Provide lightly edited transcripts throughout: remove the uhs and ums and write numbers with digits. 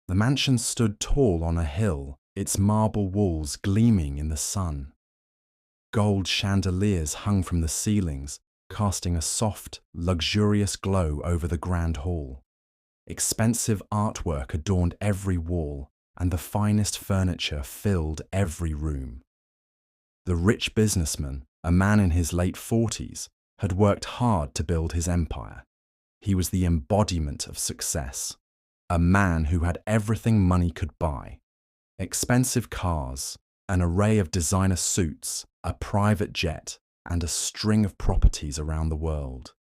The mansion stood tall on a hill, its marble walls gleaming in the sun. Gold chandeliers hung from the ceilings, casting a soft, luxurious glow over the grand hall. Expensive artwork adorned every wall, and the finest furniture filled every room. The rich businessman, a man in his late 40s, had worked hard to build his empire. He was the embodiment of success, a man who had everything money could buy: expensive cars, an array of designer suits, a private jet, and a string of properties around the world.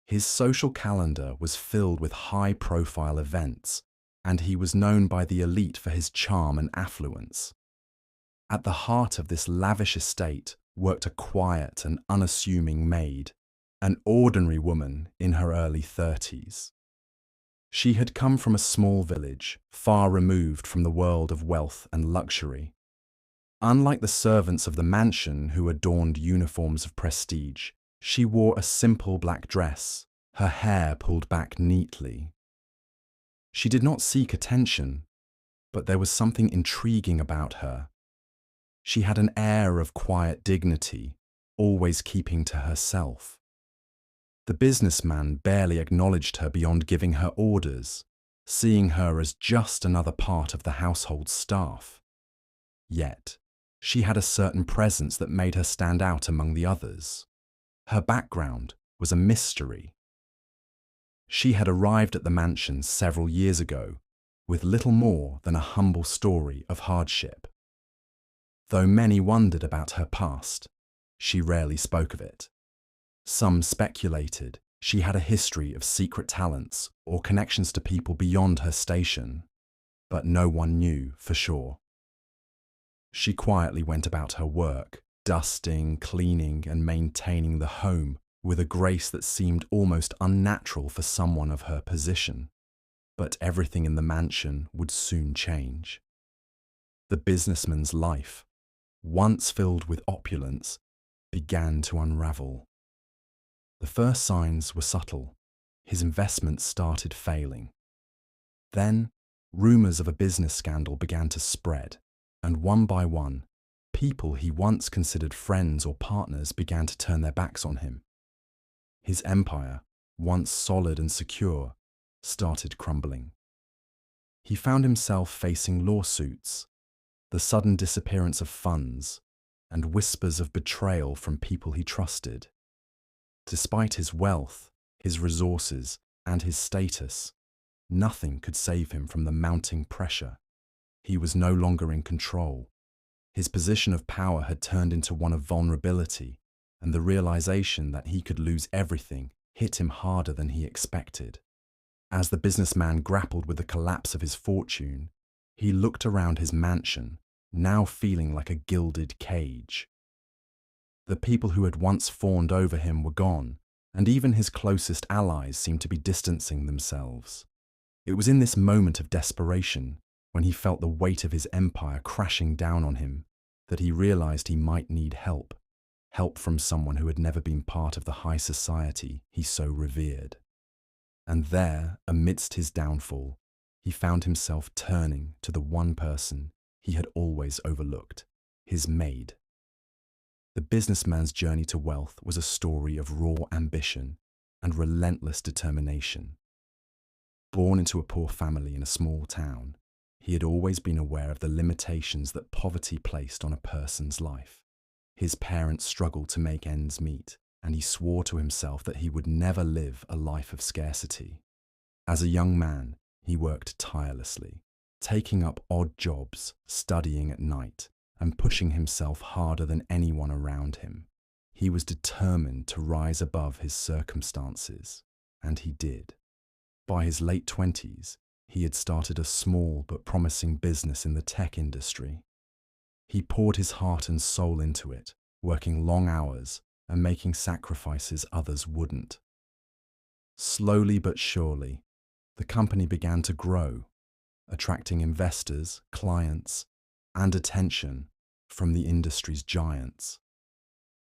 His social calendar was filled with high-profile events, and he was known by the elite for his charm and affluence. At the heart of this lavish estate worked a quiet and unassuming maid, an ordinary woman in her early 30s. She had come from a small village, far removed from the world of wealth and luxury. Unlike the servants of the mansion who adorned uniforms of prestige, she wore a simple black dress, her hair pulled back neatly. She did not seek attention, but there was something intriguing about her. She had an air of quiet dignity, always keeping to herself. The businessman barely acknowledged her beyond giving her orders, seeing her as just another part of the household staff. Yet, she had a certain presence that made her stand out among the others. Her background was a mystery. She had arrived at the mansion several years ago, with little more than a humble story of hardship. Though many wondered about her past, she rarely spoke of it. Some speculated she had a history of secret talents or connections to people beyond her station, but no one knew for sure. She quietly went about her work, dusting, cleaning, and maintaining the home with a grace that seemed almost unnatural for someone of her position. But everything in the mansion would soon change. The businessman's life, once filled with opulence, began to unravel. The first signs were subtle. His investments started failing. Then, rumors of a business scandal began to spread, and one by one, people he once considered friends or partners began to turn their backs on him. His empire, once solid and secure, started crumbling. He found himself facing lawsuits, the sudden disappearance of funds, and whispers of betrayal from people he trusted. Despite his wealth, his resources, and his status, nothing could save him from the mounting pressure. He was no longer in control. His position of power had turned into one of vulnerability, and the realization that he could lose everything hit him harder than he expected. As the businessman grappled with the collapse of his fortune, he looked around his mansion, now feeling like a gilded cage. The people who had once fawned over him were gone, and even his closest allies seemed to be distancing themselves. It was in this moment of desperation, when he felt the weight of his empire crashing down on him, that he realized he might need help from someone who had never been part of the high society he so revered. And there, amidst his downfall, he found himself turning to the one person he had always overlooked: his maid. The businessman's journey to wealth was a story of raw ambition and relentless determination. Born into a poor family in a small town, he had always been aware of the limitations that poverty placed on a person's life. His parents struggled to make ends meet, and he swore to himself that he would never live a life of scarcity. As a young man, he worked tirelessly, taking up odd jobs, studying at night, and pushing himself harder than anyone around him. He was determined to rise above his circumstances, and he did. By his late 20s, he had started a small but promising business in the tech industry. He poured his heart and soul into it, working long hours and making sacrifices others wouldn't. Slowly but surely, the company began to grow, attracting investors, clients, and attention from the industry's giants.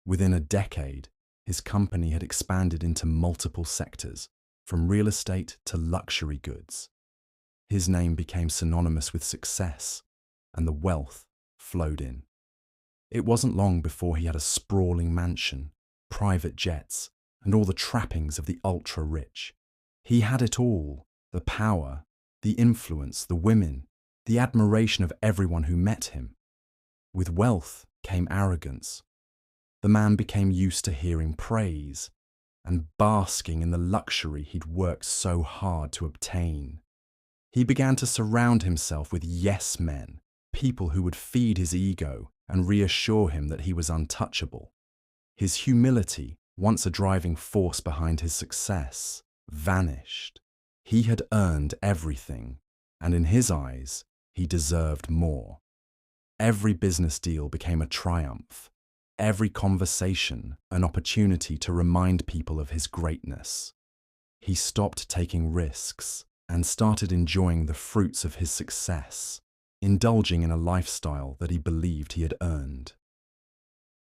Within a decade, his company had expanded into multiple sectors, from real estate to luxury goods. His name became synonymous with success, and the wealth flowed in. It wasn't long before he had a sprawling mansion, private jets, and all the trappings of the ultra-rich. He had it all: the power, the influence, the women, the admiration of everyone who met him. With wealth came arrogance. The man became used to hearing praise and basking in the luxury he'd worked so hard to obtain. He began to surround himself with yes men, people who would feed his ego and reassure him that he was untouchable. His humility, once a driving force behind his success, vanished. He had earned everything, and in his eyes, he deserved more. Every business deal became a triumph. Every conversation an opportunity to remind people of his greatness. He stopped taking risks and started enjoying the fruits of his success, indulging in a lifestyle that he believed he had earned.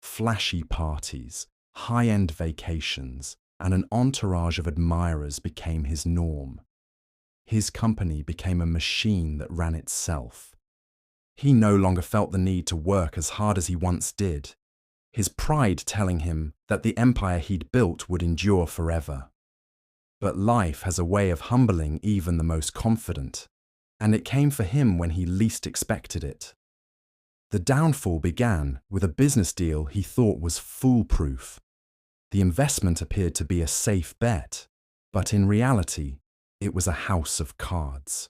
Flashy parties, high-end vacations, and an entourage of admirers became his norm. His company became a machine that ran itself. He no longer felt the need to work as hard as he once did, his pride telling him that the empire he'd built would endure forever. But life has a way of humbling even the most confident, and it came for him when he least expected it. The downfall began with a business deal he thought was foolproof. The investment appeared to be a safe bet, but in reality, it was a house of cards.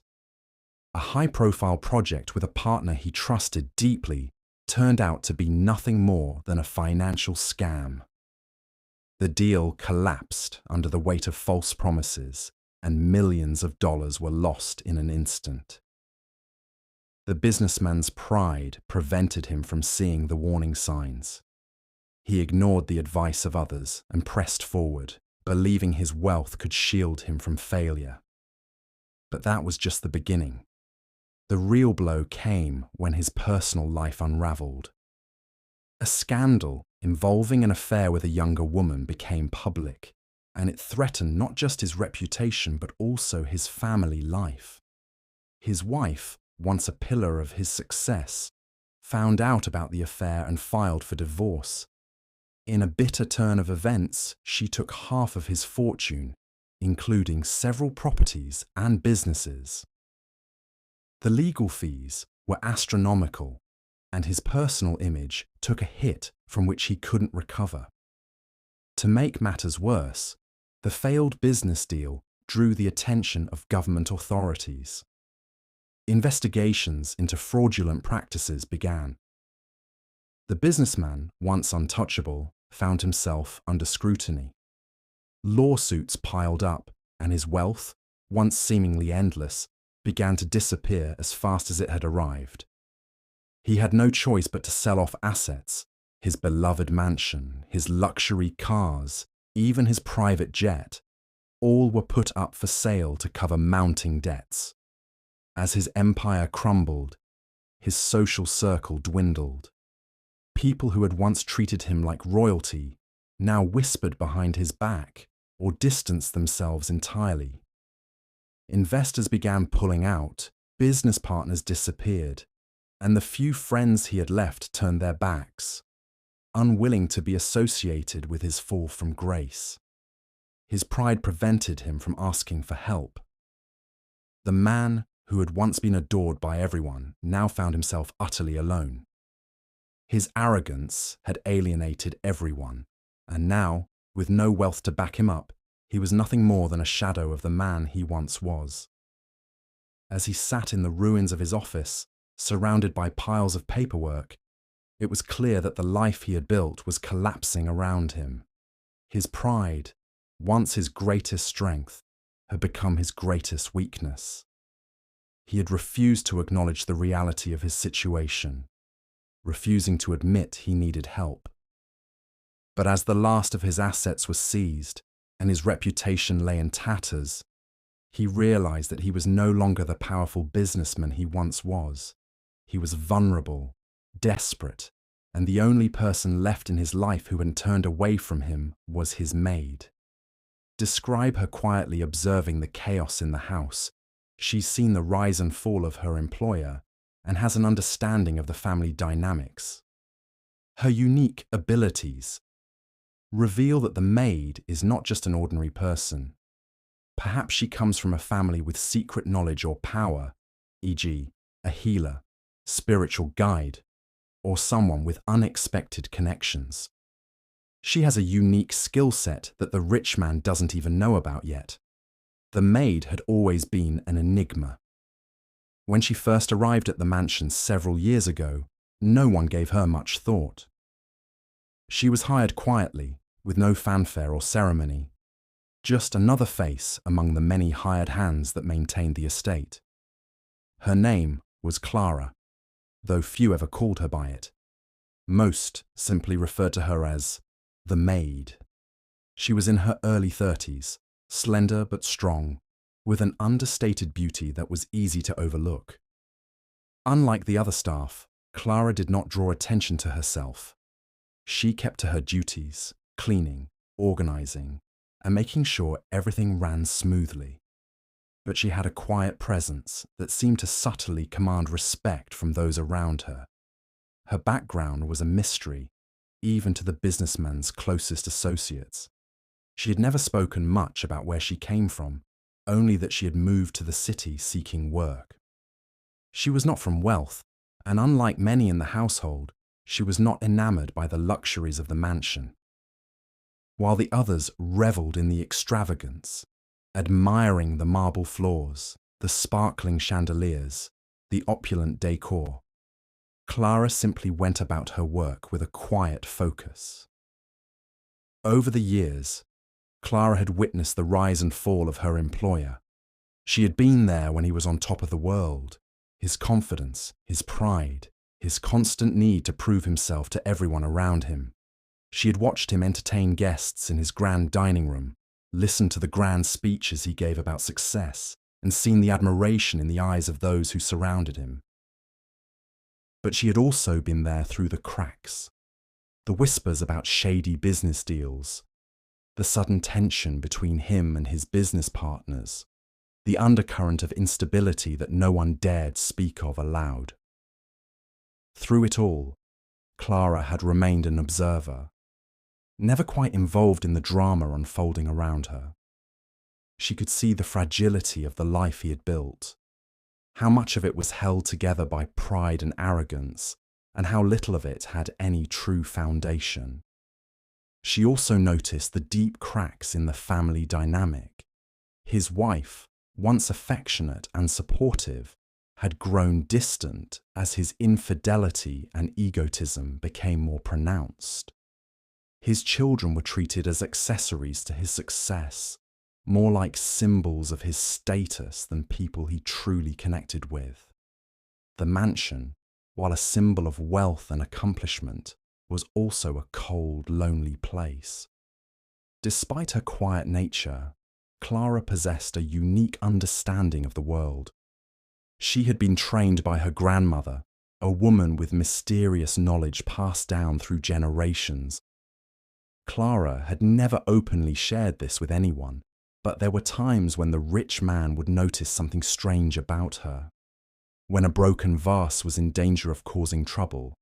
A high-profile project with a partner he trusted deeply turned out to be nothing more than a financial scam. The deal collapsed under the weight of false promises, and millions of dollars were lost in an instant. The businessman's pride prevented him from seeing the warning signs. He ignored the advice of others and pressed forward, believing his wealth could shield him from failure. But that was just the beginning. The real blow came when his personal life unraveled. A scandal involving an affair with a younger woman became public, and it threatened not just his reputation but also his family life. His wife, once a pillar of his success, found out about the affair and filed for divorce. In a bitter turn of events, she took half of his fortune, including several properties and businesses. The legal fees were astronomical, and his personal image took a hit from which he couldn't recover. To make matters worse, the failed business deal drew the attention of government authorities. Investigations into fraudulent practices began. The businessman, once untouchable, found himself under scrutiny. Lawsuits piled up, and his wealth, once seemingly endless, began to disappear as fast as it had arrived. He had no choice but to sell off assets: his beloved mansion, his luxury cars, even his private jet. All were put up for sale to cover mounting debts. As his empire crumbled, his social circle dwindled. People who had once treated him like royalty now whispered behind his back or distanced themselves entirely. Investors began pulling out, business partners disappeared, and the few friends he had left turned their backs, unwilling to be associated with his fall from grace. His pride prevented him from asking for help. The man who had once been adored by everyone now found himself utterly alone. His arrogance had alienated everyone, and now, with no wealth to back him up, he was nothing more than a shadow of the man he once was. As he sat in the ruins of his office, surrounded by piles of paperwork, it was clear that the life he had built was collapsing around him. His pride, once his greatest strength, had become his greatest weakness. He had refused to acknowledge the reality of his situation, refusing to admit he needed help. But as the last of his assets was seized and his reputation lay in tatters, he realized that he was no longer the powerful businessman he once was. He was vulnerable, desperate, and the only person left in his life who had turned away from him was his maid. Describe her quietly observing the chaos in the house. She's seen the rise and fall of her employer and has an understanding of the family dynamics. Her unique abilities reveal that the maid is not just an ordinary person. Perhaps she comes from a family with secret knowledge or power, e.g., a healer, spiritual guide, or someone with unexpected connections. She has a unique skill set that the rich man doesn't even know about yet. The maid had always been an enigma. When she first arrived at the mansion several years ago, no one gave her much thought. She was hired quietly, with no fanfare or ceremony, just another face among the many hired hands that maintained the estate. Her name was Clara, though few ever called her by it. Most simply referred to her as the maid. She was in her early 30s, slender but strong, with an understated beauty that was easy to overlook. Unlike the other staff, Clara did not draw attention to herself. She kept to her duties, cleaning, organizing, and making sure everything ran smoothly. But she had a quiet presence that seemed to subtly command respect from those around her. Her background was a mystery, even to the businessman's closest associates. She had never spoken much about where she came from, only that she had moved to the city seeking work. She was not from wealth, and unlike many in the household, she was not enamored by the luxuries of the mansion. While the others reveled in the extravagance, admiring the marble floors, the sparkling chandeliers, the opulent decor, Clara simply went about her work with a quiet focus. Over the years, Clara had witnessed the rise and fall of her employer. She had been there when he was on top of the world, his confidence, his pride, his constant need to prove himself to everyone around him. She had watched him entertain guests in his grand dining room, listened to the grand speeches he gave about success, and seen the admiration in the eyes of those who surrounded him. But she had also been there through the cracks, the whispers about shady business deals, the sudden tension between him and his business partners, the undercurrent of instability that no one dared speak of aloud. Through it all, Clara had remained an observer, never quite involved in the drama unfolding around her. She could see the fragility of the life he had built, how much of it was held together by pride and arrogance, and how little of it had any true foundation. She also noticed the deep cracks in the family dynamic. His wife, once affectionate and supportive, had grown distant as his infidelity and egotism became more pronounced. His children were treated as accessories to his success, more like symbols of his status than people he truly connected with. The mansion, while a symbol of wealth and accomplishment, was also a cold, lonely place. Despite her quiet nature, Clara possessed a unique understanding of the world. She had been trained by her grandmother, a woman with mysterious knowledge passed down through generations. Clara had never openly shared this with anyone, but there were times when the rich man would notice something strange about her. When a broken vase was in danger of causing trouble,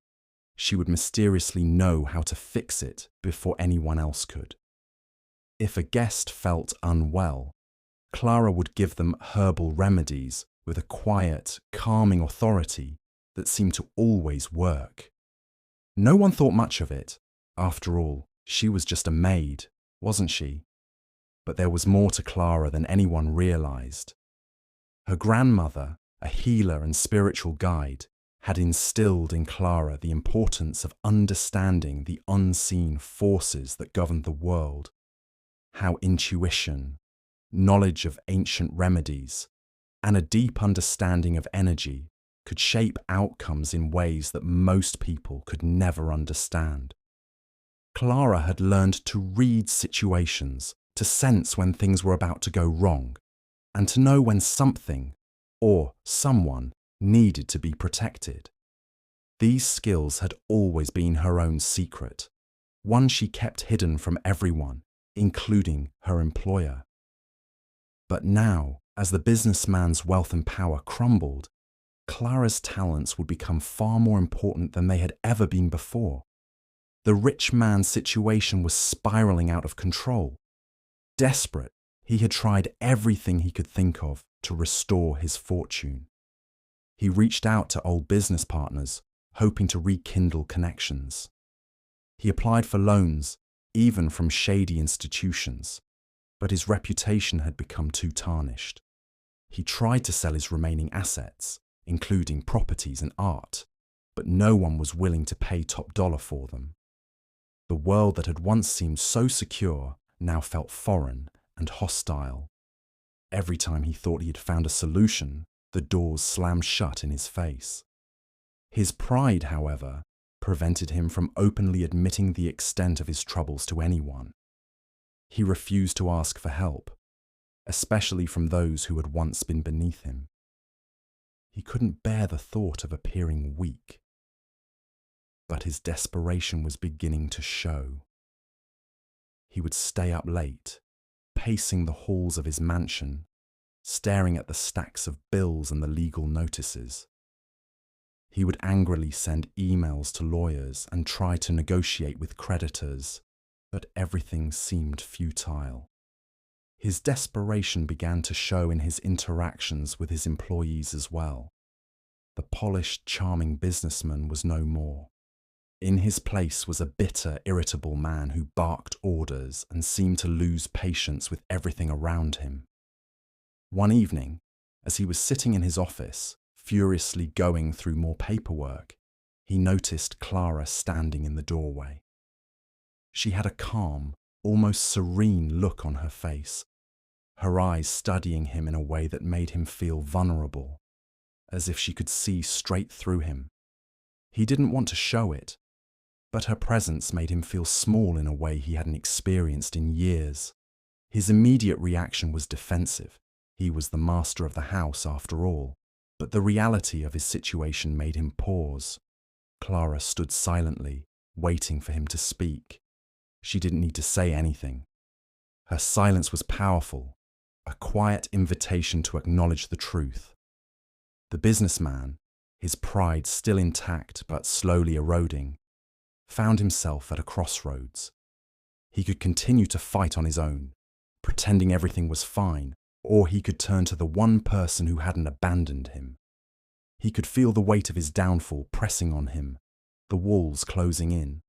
she would mysteriously know how to fix it before anyone else could. If a guest felt unwell, Clara would give them herbal remedies with a quiet, calming authority that seemed to always work. No one thought much of it. After all, she was just a maid, wasn't she? But there was more to Clara than anyone realized. Her grandmother, a healer and spiritual guide, had instilled in Clara the importance of understanding the unseen forces that governed the world, how intuition, knowledge of ancient remedies, and a deep understanding of energy could shape outcomes in ways that most people could never understand. Clara had learned to read situations, to sense when things were about to go wrong, and to know when something, or someone, needed to be protected. These skills had always been her own secret, one she kept hidden from everyone, including her employer. But now, As the businessman's wealth and power crumbled, Clara's talents would become far more important than they had ever been before. The rich man's situation was spiraling out of control. Desperate, he had tried everything he could think of to restore his fortune. He reached out to old business partners, hoping to rekindle connections. He applied for loans, even from shady institutions, but his reputation had become too tarnished. He tried to sell his remaining assets, including properties and art, but no one was willing to pay top dollar for them. The world that had once seemed so secure now felt foreign and hostile. Every time he thought he had found a solution, the doors slammed shut in his face. His pride, however, prevented him from openly admitting the extent of his troubles to anyone. He refused to ask for help, especially from those who had once been beneath him. He couldn't bear the thought of appearing weak. But his desperation was beginning to show. He would stay up late, pacing the halls of his mansion, staring at the stacks of bills and the legal notices. He would angrily send emails to lawyers and try to negotiate with creditors, but everything seemed futile. His desperation began to show in his interactions with his employees as well. The polished, charming businessman was no more. In his place was a bitter, irritable man who barked orders and seemed to lose patience with everything around him. One evening, as he was sitting in his office, furiously going through more paperwork, he noticed Clara standing in the doorway. She had a calm, almost serene look on her face, her eyes studying him in a way that made him feel vulnerable, as if she could see straight through him. He didn't want to show it, but her presence made him feel small in a way he hadn't experienced in years. His immediate reaction was defensive. He was the master of the house after all, but the reality of his situation made him pause. Clara stood silently, waiting for him to speak. She didn't need to say anything. Her silence was powerful, a quiet invitation to acknowledge the truth. The businessman, his pride still intact but slowly eroding, found himself at a crossroads. He could continue to fight on his own, pretending everything was fine, or he could turn to the one person who hadn't abandoned him. He could feel the weight of his downfall pressing on him, the walls closing in.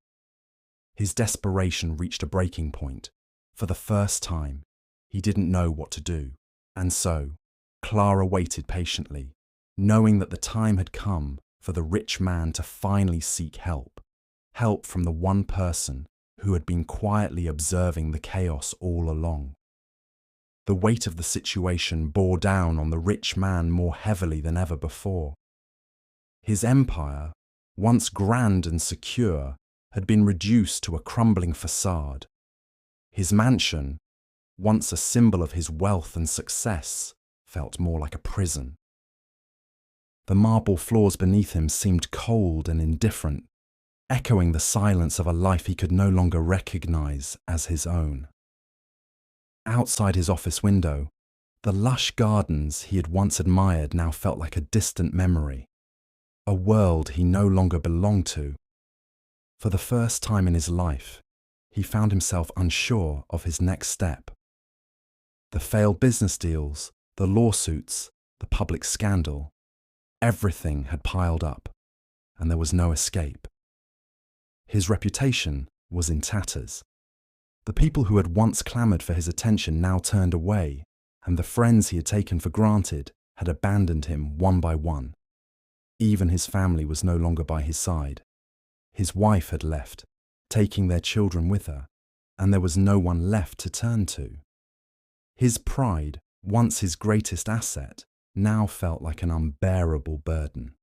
His desperation reached a breaking point. For the first time, he didn't know what to do, and so Clara waited patiently, knowing that the time had come for the rich man to finally seek help from the one person who had been quietly observing the chaos all along. The weight of the situation bore down on the rich man more heavily than ever before. His empire, once grand and secure, had been reduced to a crumbling facade. His mansion, once a symbol of his wealth and success, felt more like a prison. The marble floors beneath him seemed cold and indifferent, echoing the silence of a life he could no longer recognize as his own. Outside his office window, the lush gardens he had once admired now felt like a distant memory, a world he no longer belonged to. For the first time in his life, he found himself unsure of his next step. The failed business deals, the lawsuits, the public scandal, everything had piled up, and there was no escape. His reputation was in tatters. The people who had once clamoured for his attention now turned away, and the friends he had taken for granted had abandoned him one by one. Even his family was no longer by his side. His wife had left, taking their children with her, and there was no one left to turn to. His pride, once his greatest asset, now felt like an unbearable burden.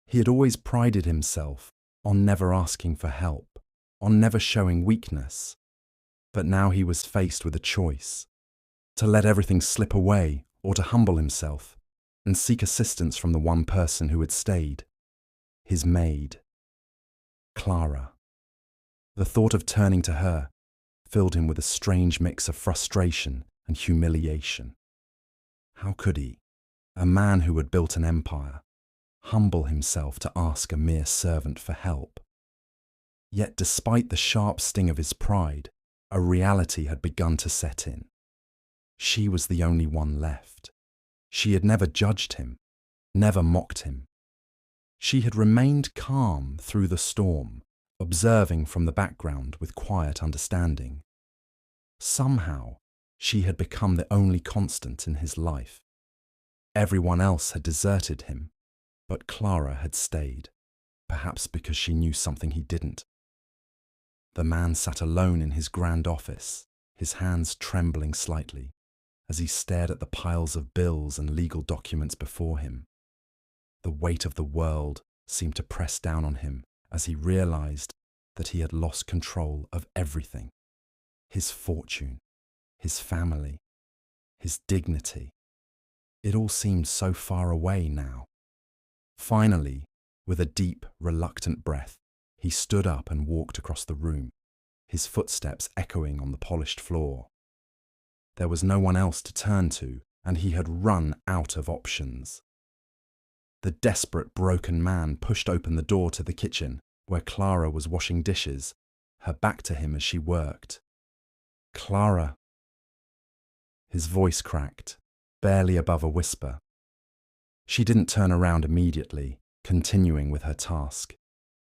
He had always prided himself on never asking for help, on never showing weakness, but now he was faced with a choice: to let everything slip away or to humble himself and seek assistance from the one person who had stayed, his maid, Clara. The thought of turning to her filled him with a strange mix of frustration and humiliation. How could he, a man who had built an empire, humble himself to ask a mere servant for help? Yet despite the sharp sting of his pride, a reality had begun to set in. She was the only one left. She had never judged him, never mocked him. She had remained calm through the storm, observing from the background with quiet understanding. Somehow, she had become the only constant in his life. Everyone else had deserted him, but Clara had stayed, perhaps because she knew something he didn't. The man sat alone in his grand office, his hands trembling slightly, as he stared at the piles of bills and legal documents before him. The weight of the world seemed to press down on him as he realized that he had lost control of everything: his fortune, his family, his dignity. It all seemed so far away now. Finally, with a deep, reluctant breath, he stood up and walked across the room, his footsteps echoing on the polished floor. There was no one else to turn to, and he had run out of options. The desperate, broken man pushed open the door to the kitchen, where Clara was washing dishes, her back to him as she worked. "Clara." His voice cracked, barely above a whisper. She didn't turn around immediately, continuing with her task,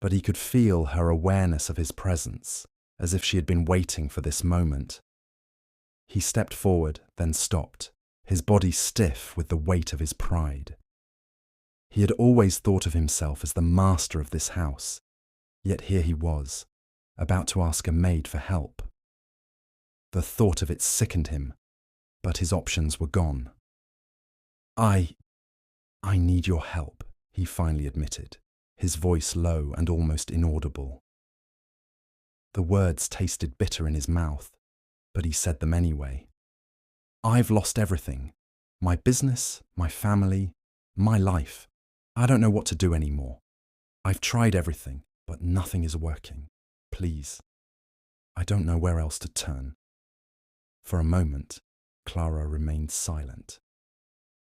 but he could feel her awareness of his presence, as if she had been waiting for this moment. He stepped forward, then stopped, his body stiff with the weight of his pride. He had always thought of himself as the master of this house, yet here he was, about to ask a maid for help. The thought of it sickened him, but his options were gone. I need your help," he finally admitted, his voice low and almost inaudible. The words tasted bitter in his mouth, but he said them anyway. "I've lost everything. My business, my family, my life. I don't know what to do anymore. I've tried everything, but nothing is working. Please. I don't know where else to turn." For a moment, Clara remained silent.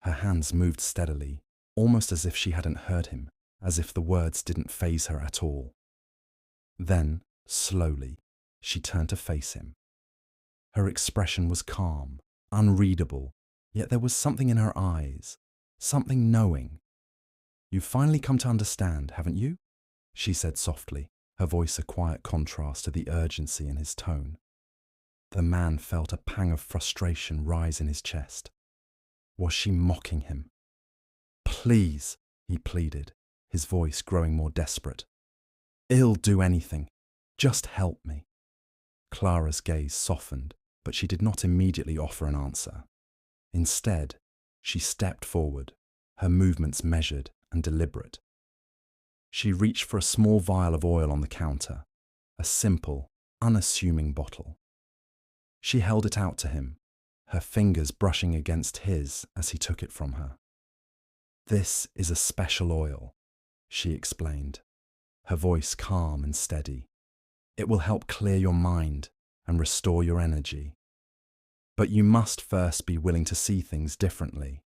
Her hands moved steadily, almost as if she hadn't heard him, as if the words didn't faze her at all. Then, slowly, she turned to face him. Her expression was calm, unreadable, yet there was something in her eyes, something knowing. "You've finally come to understand, haven't you?" she said softly, her voice a quiet contrast to the urgency in his tone. The man felt a pang of frustration rise in his chest. Was she mocking him? "Please," he pleaded, his voice growing more desperate. "I'll do anything. Just help me." Clara's gaze softened, but she did not immediately offer an answer. Instead, she stepped forward, her movements measured and deliberate. She reached for a small vial of oil on the counter, a simple, unassuming bottle. She held it out to him, her fingers brushing against his as he took it from her. "This is a special oil," she explained, her voice calm and steady. "It will help clear your mind and restore your energy. But you must first be willing to see things differently,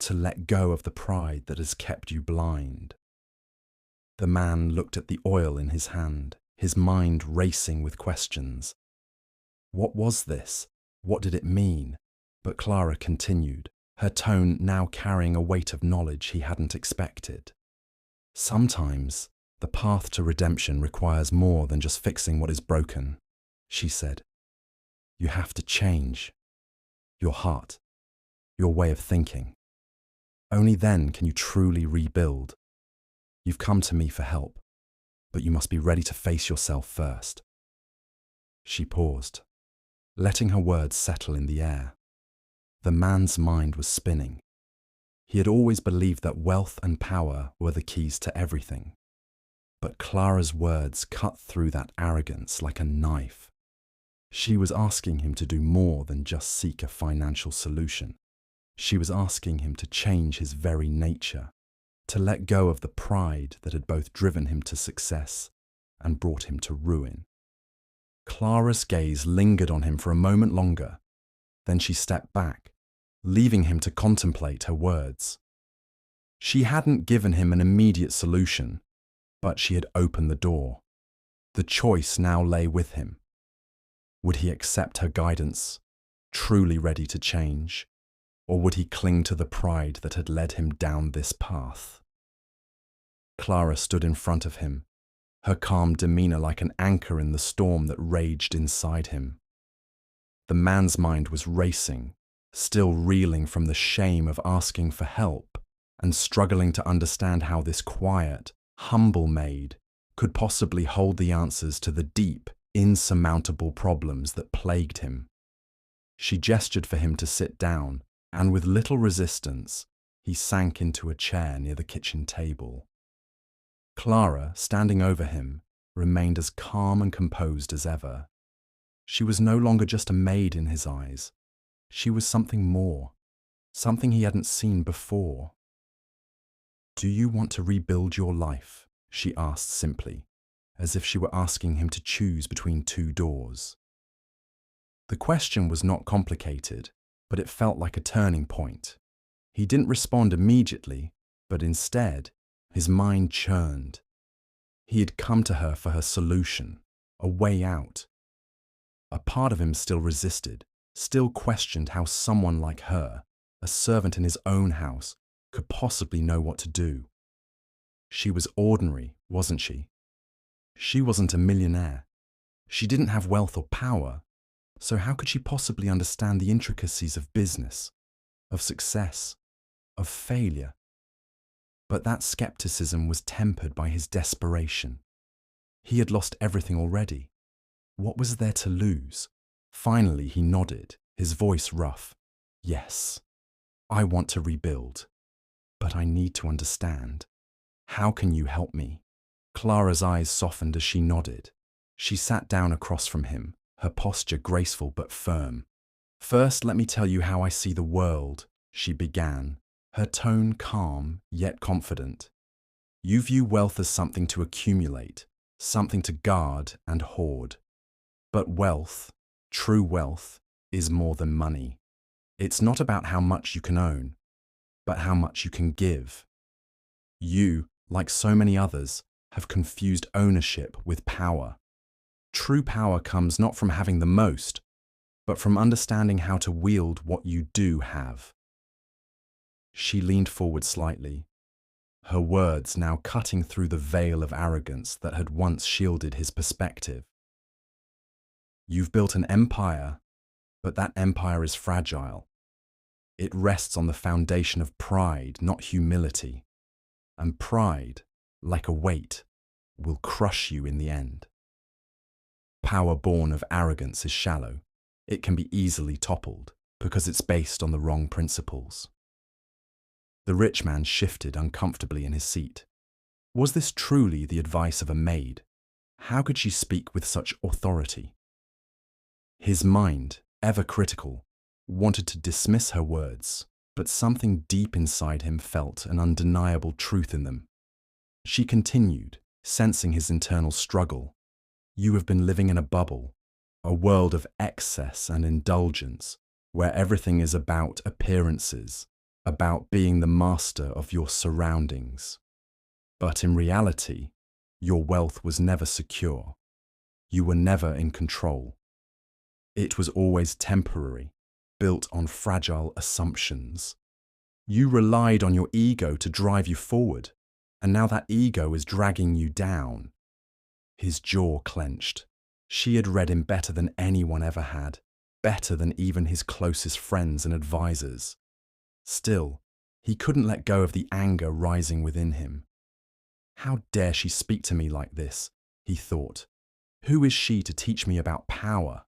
to let go of the pride that has kept you blind." The man looked at the oil in his hand, his mind racing with questions. What was this? What did it mean? But Clara continued, her tone now carrying a weight of knowledge he hadn't expected. "Sometimes the path to redemption requires more than just fixing what is broken," she said. "You have to change your heart, your way of thinking. Only then can you truly rebuild. You've come to me for help, but you must be ready to face yourself first." She paused, letting her words settle in the air. The man's mind was spinning. He had always believed that wealth and power were the keys to everything. But Clara's words cut through that arrogance like a knife. She was asking him to do more than just seek a financial solution. She was asking him to change his very nature, to let go of the pride that had both driven him to success and brought him to ruin. Clara's gaze lingered on him for a moment longer. Then she stepped back, leaving him to contemplate her words. She hadn't given him an immediate solution, but she had opened the door. The choice now lay with him. Would he accept her guidance, truly ready to change, or would he cling to the pride that had led him down this path? Clara stood in front of him, her calm demeanor like an anchor in the storm that raged inside him. The man's mind was racing, still reeling from the shame of asking for help and struggling to understand how this quiet, humble maid could possibly hold the answers to the deep, insurmountable problems that plagued him. She gestured for him to sit down, and with little resistance, he sank into a chair near the kitchen table. Clara, standing over him, remained as calm and composed as ever. She was no longer just a maid in his eyes. She was something more, something he hadn't seen before. "Do you want to rebuild your life?" she asked simply, as if she were asking him to choose between two doors. The question was not complicated, but it felt like a turning point. He didn't respond immediately, but instead, his mind churned. He had come to her for her solution, a way out. A part of him still resisted, still questioned how someone like her, a servant in his own house, could possibly know what to do. She was ordinary, wasn't she? She wasn't a millionaire. She didn't have wealth or power, so how could she possibly understand the intricacies of business, of success, of failure? But that skepticism was tempered by his desperation. He had lost everything already. What was there to lose? Finally, he nodded, his voice rough. "Yes, I want to rebuild, but I need to understand. How can you help me?" Clara's eyes softened as she nodded. She sat down across from him, her posture graceful but firm. "First, let me tell you how I see the world," she began, her tone calm yet confident. "You view wealth as something to accumulate, something to guard and hoard. But wealth, true wealth, is more than money. It's not about how much you can own, but how much you can give. You, like so many others, have confused ownership with power. True power comes not from having the most, but from understanding how to wield what you do have." She leaned forward slightly, her words now cutting through the veil of arrogance that had once shielded his perspective. "You've built an empire, but that empire is fragile. It rests on the foundation of pride, not humility. And pride, like a weight, will crush you in the end. Power born of arrogance is shallow. It can be easily toppled because it's based on the wrong principles." The rich man shifted uncomfortably in his seat. Was this truly the advice of a maid? How could she speak with such authority? His mind, ever critical, wanted to dismiss her words, but something deep inside him felt an undeniable truth in them. She continued, sensing his internal struggle. "You have been living in a bubble, a world of excess and indulgence, where everything is about appearances, about being the master of your surroundings. But in reality, your wealth was never secure. You were never in control. It was always temporary, built on fragile assumptions. You relied on your ego to drive you forward, and now that ego is dragging you down." His jaw clenched. She had read him better than anyone ever had, better than even his closest friends and advisors. Still, he couldn't let go of the anger rising within him. "How dare she speak to me like this?" he thought. "Who is she to teach me about power?"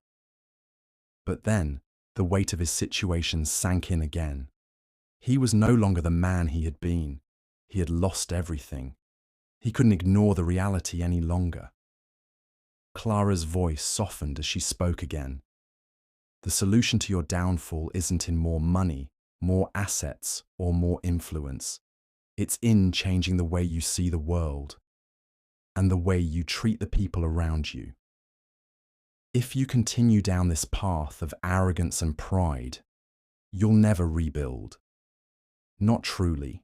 But then, the weight of his situation sank in again. He was no longer the man he had been. He had lost everything. He couldn't ignore the reality any longer. Clara's voice softened as she spoke again. "The solution to your downfall isn't in more money, more assets, or more influence. It's in changing the way you see the world and the way you treat the people around you. If you continue down this path of arrogance and pride, you'll never rebuild. Not truly.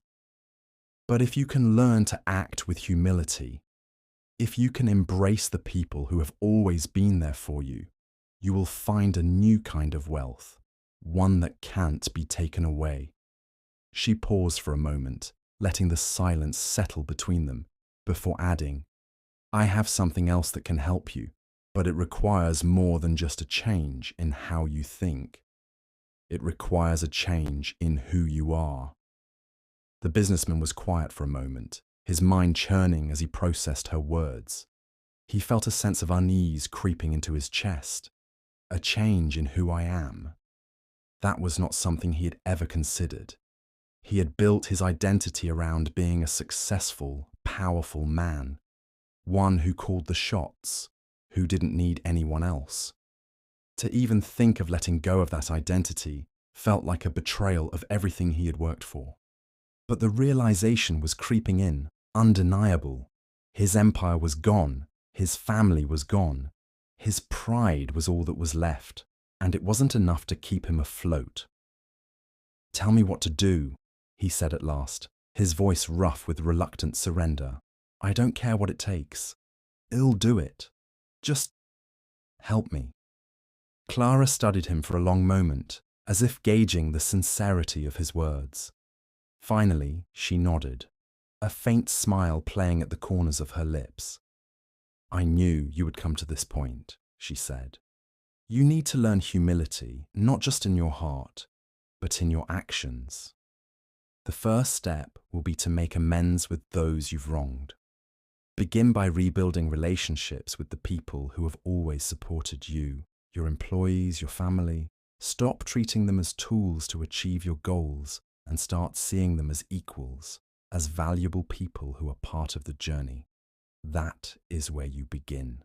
But if you can learn to act with humility, if you can embrace the people who have always been there for you, you will find a new kind of wealth, one that can't be taken away. She paused for a moment, letting the silence settle between them, before adding, I have something else that can help you, but it requires more than just a change in how you think. It requires a change in who you are. The businessman was quiet for a moment, his mind churning as he processed her words. He felt a sense of unease creeping into his chest. A change in who I am. That was not something he had ever considered. He had built his identity around being a successful, powerful man, one who called the shots, who didn't need anyone else. To even think of letting go of that identity felt like a betrayal of everything he had worked for. But the realization was creeping in, undeniable. His empire was gone, his family was gone, his pride was all that was left, and it wasn't enough to keep him afloat. Tell me what to do, he said at last, his voice rough with reluctant surrender. I don't care what it takes. I'll do it. Just help me. Clara studied him for a long moment, as if gauging the sincerity of his words. Finally, she nodded, a faint smile playing at the corners of her lips. I knew you would come to this point, she said. You need to learn humility, not just in your heart, but in your actions. The first step will be to make amends with those you've wronged. Begin by rebuilding relationships with the people who have always supported you, your employees, your family. Stop treating them as tools to achieve your goals and start seeing them as equals, as valuable people who are part of the journey. That is where you begin.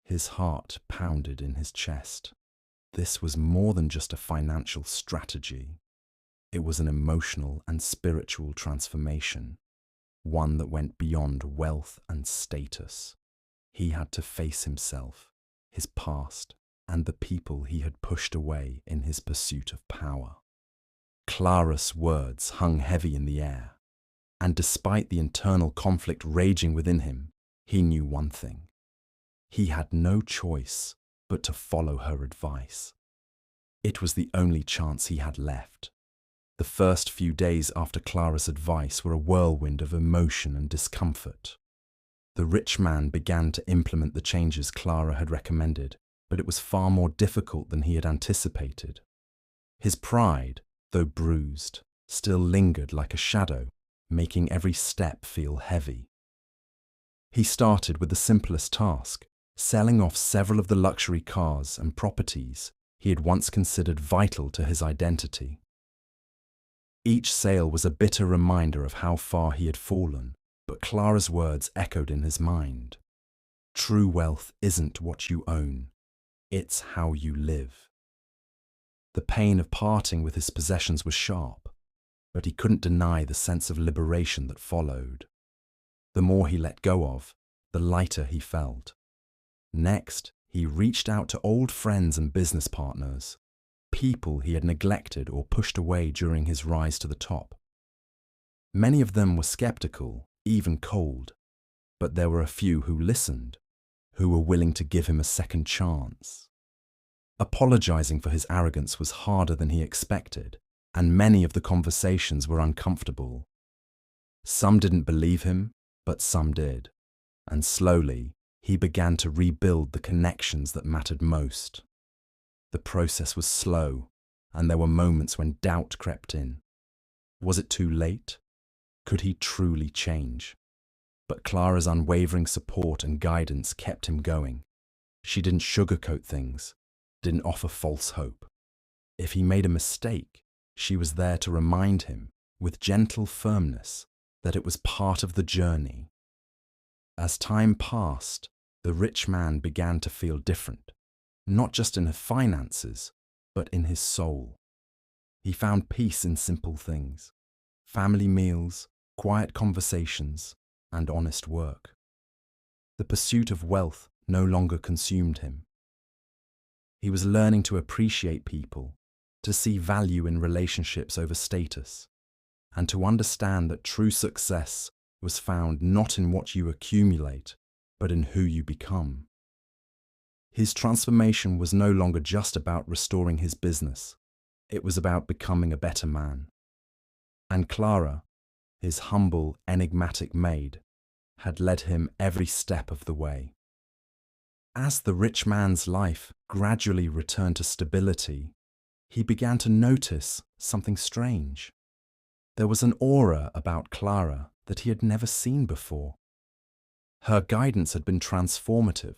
His heart pounded in his chest. This was more than just a financial strategy. It was an emotional and spiritual transformation, one that went beyond wealth and status. He had to face himself, his past, and the people he had pushed away in his pursuit of power. Clara's words hung heavy in the air, and despite the internal conflict raging within him, he knew one thing. He had no choice but to follow her advice. It was the only chance he had left. The first few days after Clara's advice were a whirlwind of emotion and discomfort. The rich man began to implement the changes Clara had recommended, but it was far more difficult than he had anticipated. His pride, though bruised, still lingered like a shadow, making every step feel heavy. He started with the simplest task, selling off several of the luxury cars and properties he had once considered vital to his identity. Each sale was a bitter reminder of how far he had fallen, but Clara's words echoed in his mind. True wealth isn't what you own, it's how you live. The pain of parting with his possessions was sharp, but he couldn't deny the sense of liberation that followed. The more he let go of, the lighter he felt. Next, he reached out to old friends and business partners, people he had neglected or pushed away during his rise to the top. Many of them were skeptical, even cold, but there were a few who listened, who were willing to give him a second chance. Apologizing for his arrogance was harder than he expected, and many of the conversations were uncomfortable. Some didn't believe him, but some did, and slowly he began to rebuild the connections that mattered most. The process was slow, and there were moments when doubt crept in. Was it too late? Could he truly change? But Clara's unwavering support and guidance kept him going. She didn't sugarcoat things, didn't offer false hope. If he made a mistake, she was there to remind him, with gentle firmness, that it was part of the journey. As time passed, the rich man began to feel different, not just in his finances, but in his soul. He found peace in simple things: family meals, quiet conversations, and honest work. The pursuit of wealth no longer consumed him. He was learning to appreciate people, to see value in relationships over status, and to understand that true success was found not in what you accumulate, but in who you become. His transformation was no longer just about restoring his business. It was about becoming a better man. And Clara, his humble, enigmatic maid, had led him every step of the way. As the rich man's life gradually returned to stability, he began to notice something strange. There was an aura about Clara that he had never seen before. Her guidance had been transformative,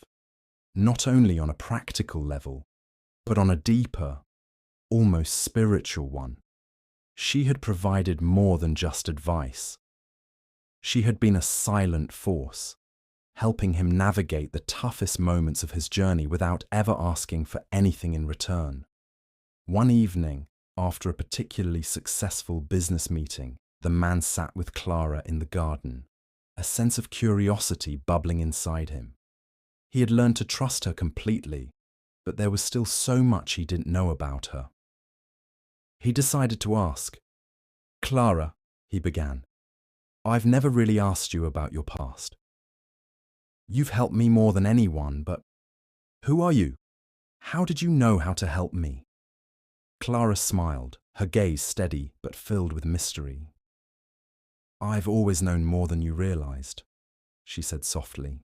not only on a practical level, but on a deeper, almost spiritual one. She had provided more than just advice. She had been a silent force, helping him navigate the toughest moments of his journey without ever asking for anything in return. One evening, after a particularly successful business meeting, the man sat with Clara in the garden, a sense of curiosity bubbling inside him. He had learned to trust her completely, but there was still so much he didn't know about her. He decided to ask. "Clara," he began, "I've never really asked you about your past. You've helped me more than anyone, but who are you? How did you know how to help me?" Clara smiled, her gaze steady but filled with mystery. "I've always known more than you realized," she said softly.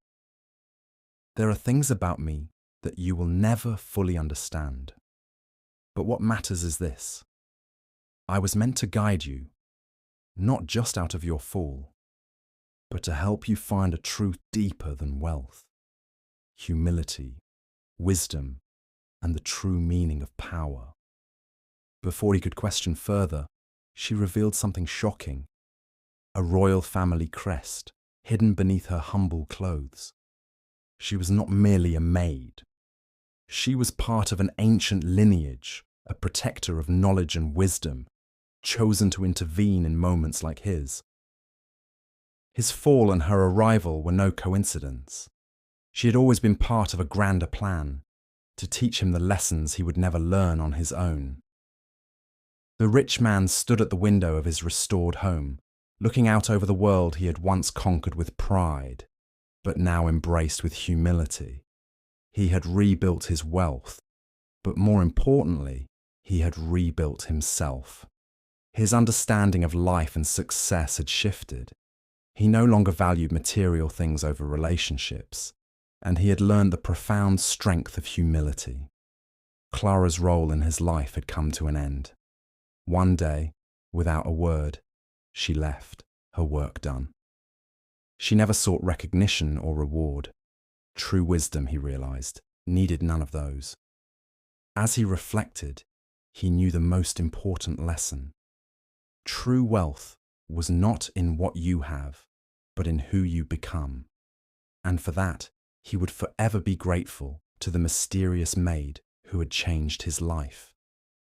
"There are things about me that you will never fully understand. But what matters is this. I was meant to guide you, not just out of your fall, but to help you find a truth deeper than wealth, humility, wisdom, and the true meaning of power." Before he could question further, she revealed something shocking: a royal family crest hidden beneath her humble clothes. She was not merely a maid. She was part of an ancient lineage, a protector of knowledge and wisdom, chosen to intervene in moments like his. His fall and her arrival were no coincidence. She had always been part of a grander plan, to teach him the lessons he would never learn on his own. The rich man stood at the window of his restored home, looking out over the world he had once conquered with pride, but now embraced with humility. He had rebuilt his wealth, but more importantly, he had rebuilt himself. His understanding of life and success had shifted. He no longer valued material things over relationships, and he had learned the profound strength of humility. Clara's role in his life had come to an end. One day, without a word, she left, her work done. She never sought recognition or reward. True wisdom, he realized, needed none of those. As he reflected, he knew the most important lesson. True wealth was not in what you have, but in who you become. And for that, he would forever be grateful to the mysterious maid who had changed his life.